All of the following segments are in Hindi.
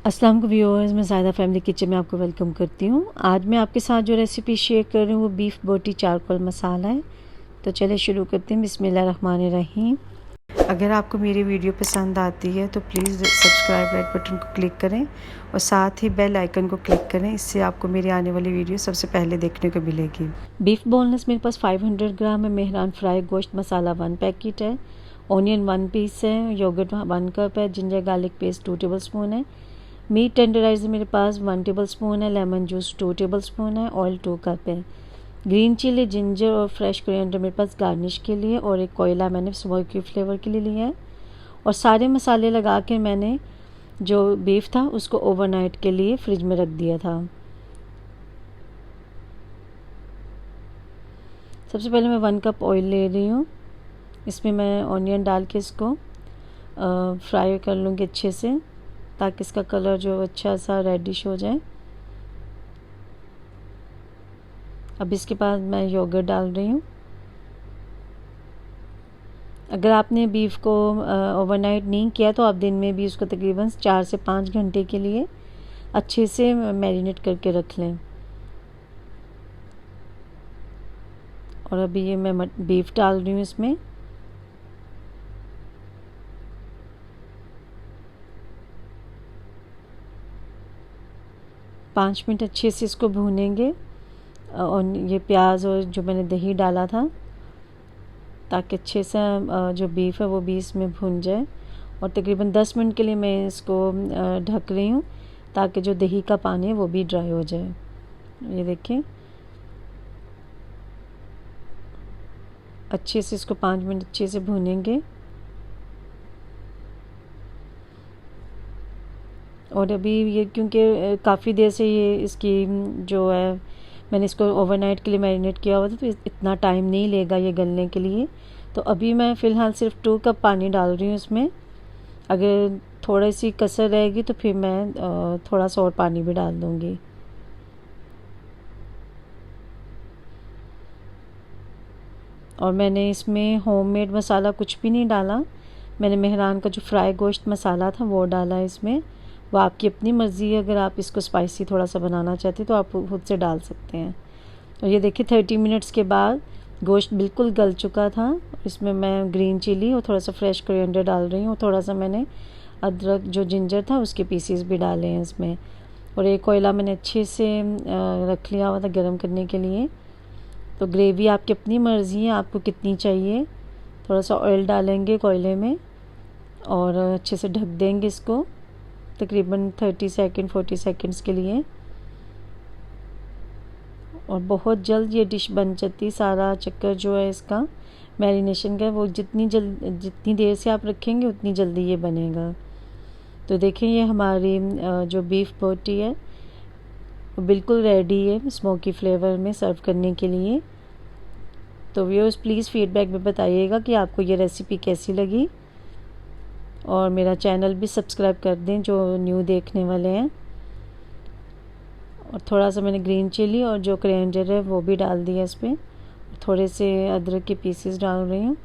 अस्सलाम वालेकुम व्यूअर्स, मैं ज़ायदा फैमिली किचन में आपको वेलकम करती हूँ। आज मैं आपके साथ जो रेसिपी शेयर कर रही हूँ वो बीफ बोटी चारकोल मसाला है। तो चलिए शुरू करते हैं। बिस्मिल्लाहिर्रहमानिर्रहीम। अगर आपको मेरी वीडियो पसंद आती है तो प्लीज़ सब्सक्राइब रेड बटन को क्लिक करें और साथ ही बेल आइकन को क्लिक करें। इससे आपको मेरी आने वाली वीडियो सबसे पहले देखने को मिलेगी। बीफ बोनलेस मेरे पास 500 ग्राम है। मेहरान फ्राई गोश्त मसाला 1 पैकेट है। ऑनियन 1 पीस है। योगर्ट 1 कप है। Ginger garlic paste 2 table spoon है। मीट टेंडराइजर मेरे पास 1 टेबल स्पून है। लेमन जूस 2 टेबल स्पून है। ऑयल 2 कप है। ग्रीन चिली, जिंजर और फ्रेश कोरिएंडर मेरे पास गार्निश के लिए, और एक कोयला मैंने स्मोकी फ्लेवर के लिए लिया है। और सारे मसाले लगा के मैंने जो बीफ था उसको ओवरनाइट के लिए फ्रिज में रख दिया था। सबसे पहले मैं 1 कप ऑयल ले रही हूँ। इसमें मैं ऑनियन डाल के इसको फ्राई कर लूँगी अच्छे से, ताकि इसका कलर जो अच्छा सा रेडिश हो जाए। अब इसके बाद मैं योगर्ट डाल रही हूँ। अगर आपने बीफ को ओवरनाइट नहीं किया तो आप दिन में भी उसको तकरीबन 4 से 5 घंटे के लिए अच्छे से मैरिनेट करके रख लें। और अभी ये मैं बीफ डाल रही हूँ इसमें। पाँच मिनट अच्छे से इसको भूनेंगे। और ये प्याज और जो मैंने दही डाला था, ताकि अच्छे से जो बीफ है वो भी इसमें भून जाए। और तकरीबन 10 मिनट के लिए मैं इसको ढक रही हूँ, ताकि जो दही का पानी है वो भी ड्राई हो जाए। ये देखिए, अच्छे से इसको 5 मिनट अच्छे से भूनेंगे। और अभी ये क्योंकि काफ़ी देर से ये इसकी जो है, मैंने इसको ओवरनाइट के लिए मैरिनेट किया हुआ था, तो इतना टाइम नहीं लेगा ये गलने के लिए। तो अभी मैं फ़िलहाल सिर्फ 2 कप पानी डाल रही हूँ इसमें। अगर थोड़ी सी कसर रहेगी तो फिर मैं थोड़ा सा और पानी भी डाल दूँगी। और मैंने इसमें होममेड मसाला कुछ भी नहीं डाला। मैंने मेहरान का जो फ्राई गोश्त मसाला था वो डाला इसमें। वो आपकी अपनी मर्ज़ी है, अगर आप इसको स्पाइसी थोड़ा सा बनाना चाहते तो आप खुद से डाल सकते हैं। और ये देखिए 30 मिनट्स के बाद गोश्त बिल्कुल गल चुका था। इसमें मैं ग्रीन चिली और थोड़ा सा फ्रेश कोरिएंडर डाल रही हूँ। थोड़ा सा मैंने अदरक जो जिंजर था उसके पीसेस भी डाले हैं इसमें। और एक कोयला मैंने अच्छे से रख लिया हुआ था गर्म करने के लिए। तो ग्रेवी आपकी अपनी मर्ज़ी है, आपको कितनी चाहिए। थोड़ा सा ऑयल डालेंगे कोयले में और अच्छे से ढक देंगे इसको तकरीबन 30 सेकंड 40 सेकंड्स के लिए। और बहुत जल्द ये डिश बन जाती। सारा चक्कर जो है इसका मैरिनेशन का, वो जितनी देर से आप रखेंगे उतनी जल्दी ये बनेगा। तो देखें, ये हमारी जो बीफ बोटी है वो बिल्कुल रेडी है स्मोकी फ्लेवर में सर्व करने के लिए। तो व्यूअर्स, प्लीज़ फीडबैक में बताइएगा कि आपको ये रेसिपी कैसी लगी। और मेरा चैनल भी सब्सक्राइब कर दें जो न्यू देखने वाले हैं। और थोड़ा सा मैंने ग्रीन चिली और जो कोरिएंडर है वो भी डाल दिया इस पर। थोड़े से अदरक के पीसेस डाल रही हूँ।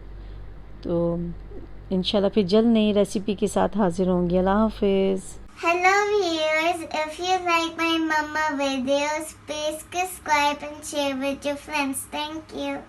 तो इंशाल्लाह फिर जल्द नई रेसिपी के साथ हाजिर होंगी। अल्लाह हाफिज़। Hello viewers, if you like my mama videos, please subscribe and share with your friends. Thank you.